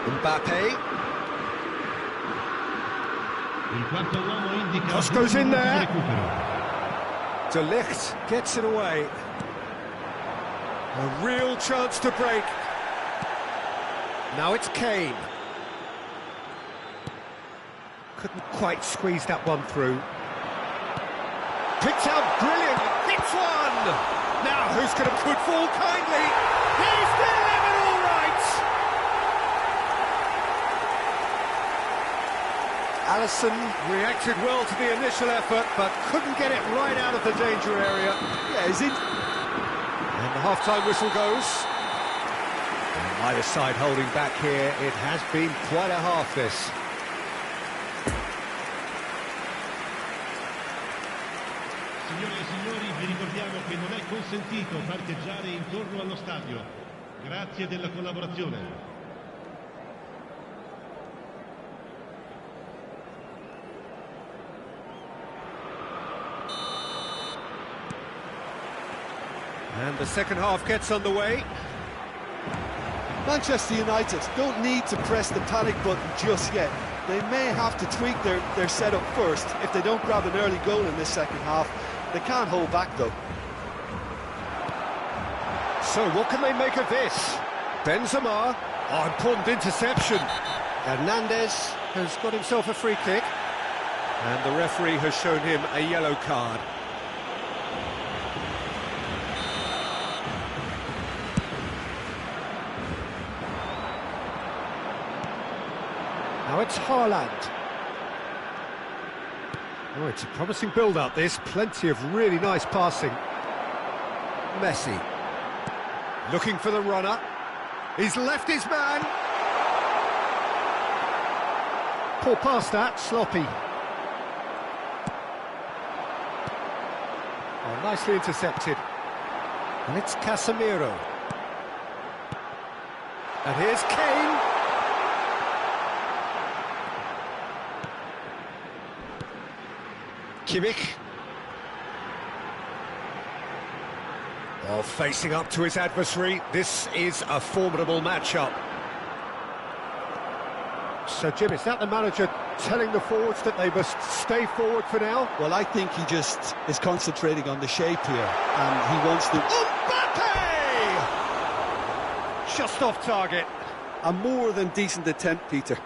Mbappe. Cross goes in there. De Ligt gets it away. A real chance to break. Now it's Kane. Couldn't quite squeeze that one through. Picked out brilliant. Hits one. Now who's going to football kindly? He's delivered all right. Alisson reacted well to the initial effort, but couldn't get it right out of the danger area. Yeah, is it? And the half-time whistle goes. And either side holding back here. It has been quite a half, this. Signore e signori, vi ricordiamo che non è consentito parcheggiare intorno allo stadio. Grazie della collaborazione. And the second half gets underway. Manchester United don't need to press the panic button just yet. They may have to tweak their setup first if they don't grab an early goal in this second half. They can't hold back though. So what can they make of this? Benzema, important interception. Hernandez has got himself a free kick. And the referee has shown him a yellow card. Now it's Haaland. Oh, it's a promising build-up, this. Plenty of really nice passing. Messi. Looking for the runner. He's left his man. Poor pass that, sloppy. Oh, nicely intercepted. And it's Casemiro. And here's Kane. Kimmich. Oh, facing up to his adversary. This is a formidable matchup. So, Jim, is that the manager telling the forwards that they must stay forward for now? Well, I think he just is concentrating on the shape here, and he wants to... Mbappe! Just off target. A more than decent attempt, Peter.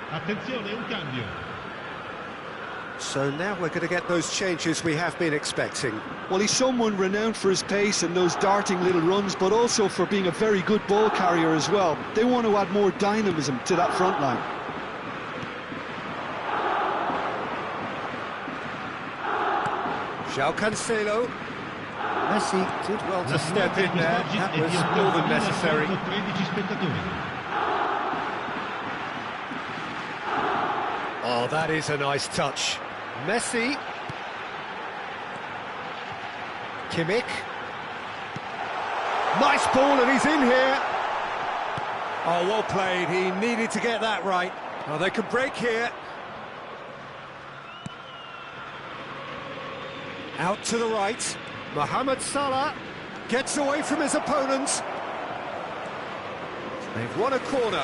Attenzione, un cambio. So now we're going to get those changes we have been expecting. Well, he's someone renowned for his pace and those darting little runs, but also for being a very good ball carrier as well. They want to add more dynamism to that front line. João Cancelo. Messi did well to step in there. That was more than necessary. Oh, that is a nice touch. Messi. Kimmich. Nice ball, and he's in here. Oh, well played. He needed to get that right. Oh, they can break here. Out to the right. Mohamed Salah gets away from his opponents. They've won a corner.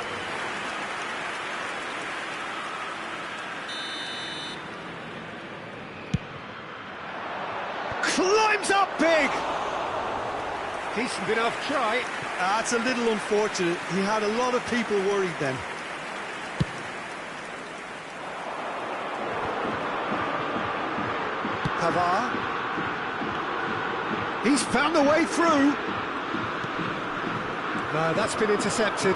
Climbs up big. Decent enough try. That's a little unfortunate. He had a lot of people worried then. Pavard. He's found a way through. No, that's been intercepted.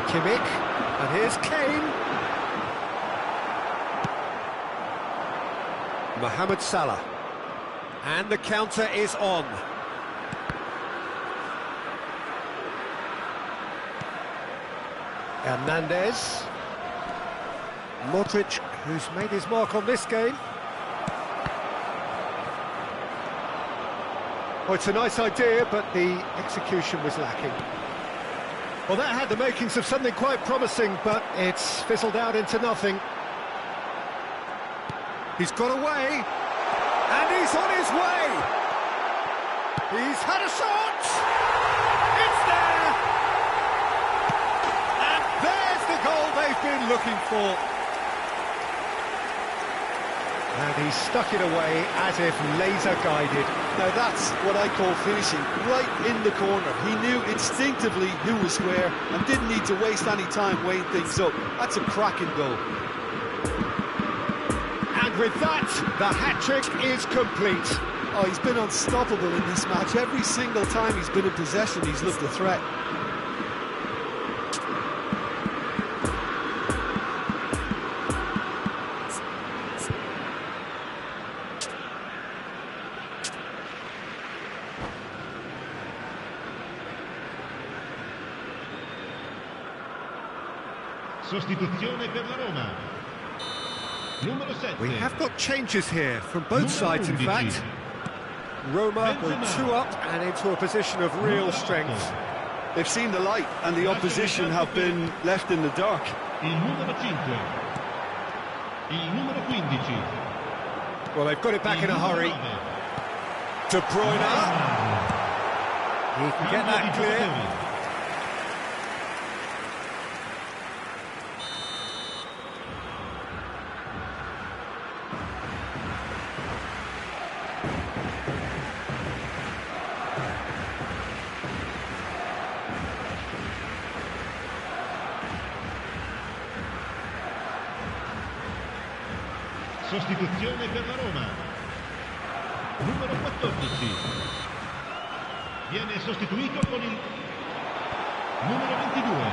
Kimmich. And here's Kane. Mohamed Salah. And the counter is on. Hernandez. Modric, who's made his mark on this game. Oh, it's a nice idea, but the execution was lacking. Well, that had the makings of something quite promising, but it's fizzled out into nothing. He's got away, and he's on his way! He's had a shot! It's there! And there's the goal they've been looking for. And he stuck it away as if laser-guided. Now that's what I call finishing, right in the corner. He knew instinctively who was where and didn't need to waste any time weighing things up. That's a cracking goal. And with that, the hat-trick is complete. Oh, he's been unstoppable in this match. Every single time he's been in possession, he's looked a threat. Sostituzione per la Roma. Numero 7. We have got changes here from both sides, in fact. Roma go 2 up and into a position of real strength. They've seen the light and the opposition have been left in the dark. Il numero 5. Il numero 15. Well, they've got it back in a hurry. De Bruyne. He can get that clear. Sostituzione per la Roma. Numero 14. Viene sostituito con il numero 22.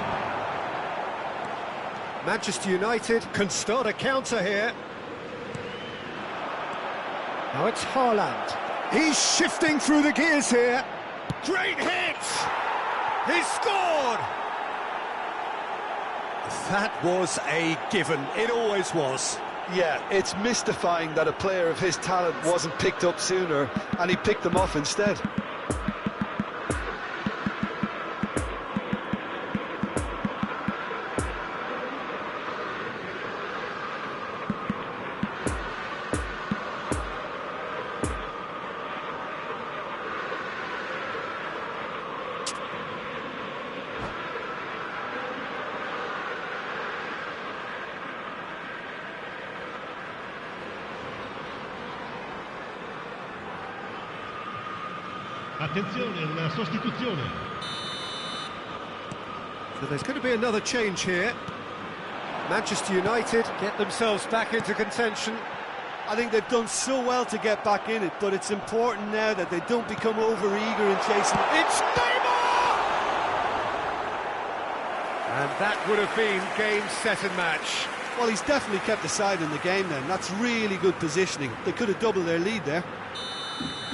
Manchester United can start a counter here. Now it's Haaland. He's shifting through the gears here. Great hit! He's scored! That was a given. It always was. Yeah, it's mystifying that a player of his talent wasn't picked up sooner, and he picked them off instead. Attenzione, una sostituzione. So there's going to be another change here. Manchester United get themselves back into contention. I think they've done so well to get back in it, but it's important now that they don't become over-eager in chasing. It's Neymar! And that would have been game, set and match. Well, he's definitely kept the side in the game then. That's really good positioning. They could have doubled their lead there.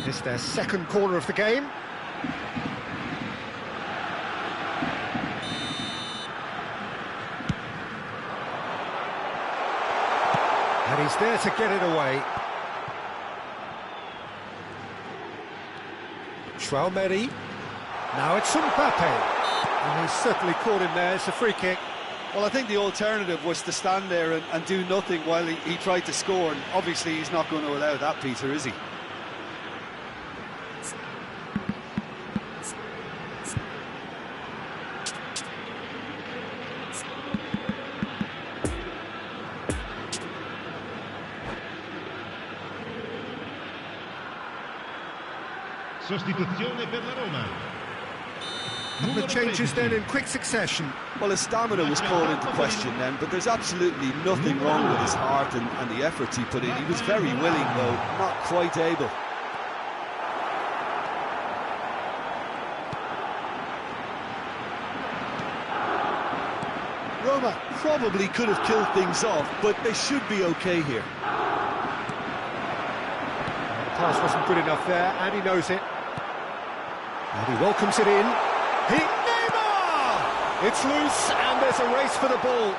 It's their second corner of the game. And he's there to get it away. Chouameni. Now it's Mbappe. And he's certainly caught him there. It's a free kick. Well, I think the alternative was to stand there and do nothing while he tried to score. And obviously he's not going to allow that, Peter, is he? Sostituzione per la Roma. The changes then in quick succession. Well, his stamina was called into question then, but there's absolutely nothing wrong with his heart and the efforts he put in. He was very willing, though, not quite able. Roma probably could have killed things off, but they should be okay here. The pass wasn't good enough there, and he knows it. And he welcomes it in. Neymar! It's loose, and there's a race for the ball.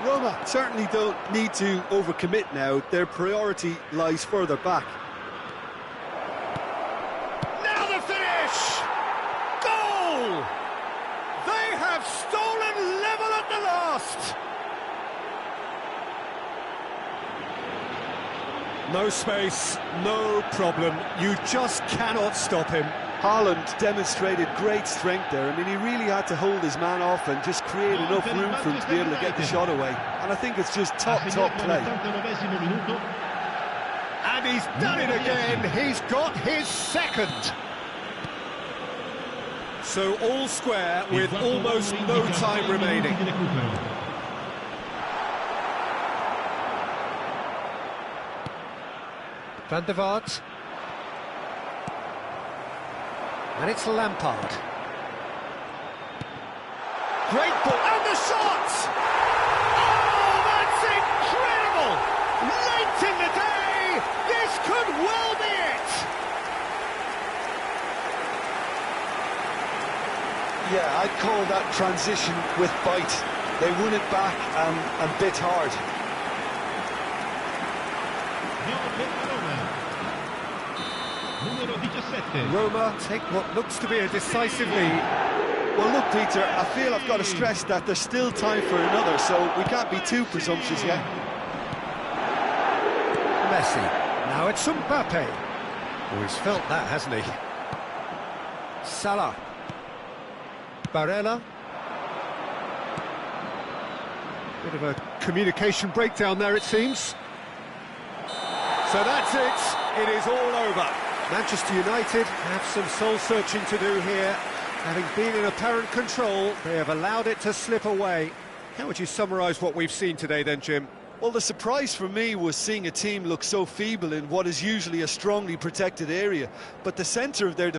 Roma certainly don't need to overcommit now. Their priority lies further back. No space, no problem. You just cannot stop him. Haaland demonstrated great strength there. I mean, he really had to hold his man off and just create enough room for him to be able to get the shot away. And I think it's just top play. And he's done it again. He's got his second. So all square with almost no time remaining. Van der Vaart. And it's Lampard. Great ball, and the shot! Oh, that's incredible! Late in the day, this could well be it! Yeah, I'd call that transition with bite. They won it back and bit hard. Roma take what looks to be a decisive lead. Well, look, Peter, I feel I've got to stress that there's still time for another, so we can't be too presumptuous yet. Messi. Now it's Mbappe. Oh, he's felt that, hasn't he? Salah. Barella. Bit of a communication breakdown there, it seems. So that's it. It is all over. Manchester United have some soul-searching to do here. Having been in apparent control, they have allowed it to slip away. How would you summarise what we've seen today then, Jim? Well, the surprise for me was seeing a team look so feeble in what is usually a strongly protected area. But the centre of their